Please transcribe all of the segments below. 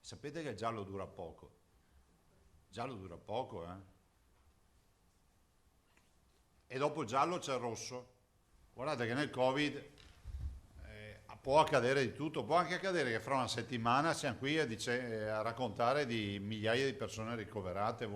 Sapete che il giallo dura poco. Il giallo dura poco, eh? E dopo il giallo c'è il rosso. Guardate che nel Covid può accadere di tutto, può anche accadere che fra una settimana siamo qui a raccontare di migliaia di persone ricoverate.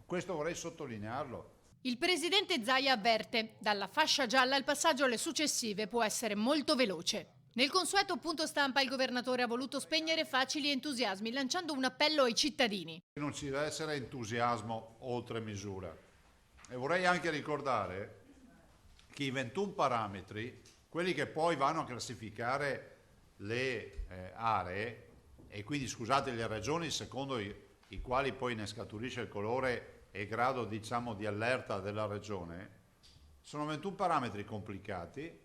Questo vorrei sottolinearlo. Il presidente Zaia avverte, dalla fascia gialla il passaggio alle successive può essere molto veloce. Nel consueto punto stampa il governatore ha voluto spegnere facili entusiasmi lanciando un appello ai cittadini. Non ci deve essere entusiasmo oltre misura. E vorrei anche ricordare che i 21 parametri, quelli che poi vanno a classificare le aree, e quindi scusate le ragioni secondo i quali poi ne scaturisce il colore e grado diciamo di allerta della regione, sono 21 parametri complicati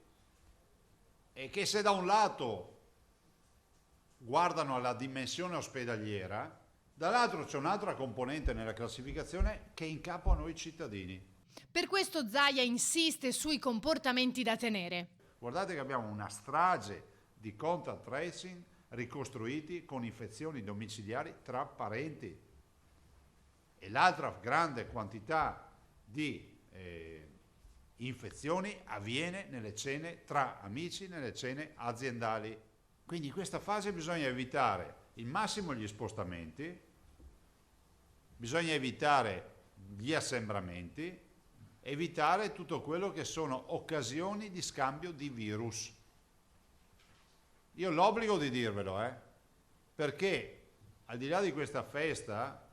e che se da un lato guardano alla dimensione ospedaliera, dall'altro c'è un'altra componente nella classificazione che è in capo a noi cittadini. Per questo Zaia insiste sui comportamenti da tenere. Guardate che abbiamo una strage di contact tracing ricostruiti con infezioni domiciliari tra parenti e l'altra grande quantità di infezioni avviene nelle cene tra amici, nelle cene aziendali. Quindi in questa fase bisogna evitare il massimo gli spostamenti, bisogna evitare gli assembramenti, evitare tutto quello che sono occasioni di scambio di virus. Io ho l'obbligo di dirvelo, perché al di là di questa festa,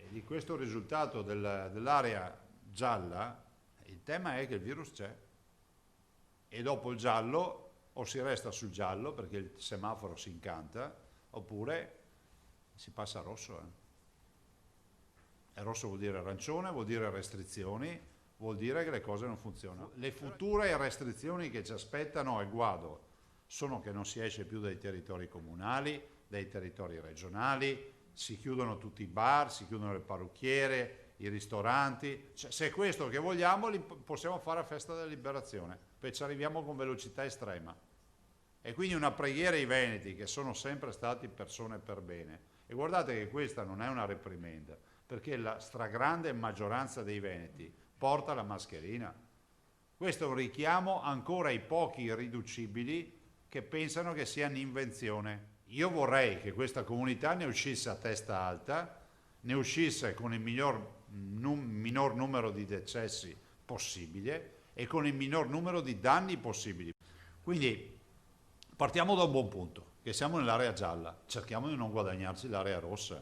di questo risultato dell'area gialla, il tema è che il virus c'è e dopo il giallo o si resta sul giallo perché il semaforo si incanta oppure si passa a rosso. E rosso vuol dire arancione, vuol dire restrizioni, vuol dire che le cose non funzionano. Le future restrizioni che ci aspettano al guado sono che non si esce più dai territori comunali, dai territori regionali, si chiudono tutti i bar, si chiudono le parrucchiere, i ristoranti. Cioè, se è questo che vogliamo, possiamo fare a festa della liberazione, perché ci arriviamo con velocità estrema. E quindi una preghiera ai veneti, che sono sempre stati persone per bene. E guardate che questa non è una reprimenda, perché la stragrande maggioranza dei veneti porta la mascherina. Questo è un richiamo ancora ai pochi irriducibili che pensano che sia un'invenzione. Io vorrei che questa comunità ne uscisse a testa alta, ne uscisse con il minor numero di decessi possibile e con il minor numero di danni possibili. Quindi partiamo da un buon punto, che siamo nell'area gialla, cerchiamo di non guadagnarci l'area rossa.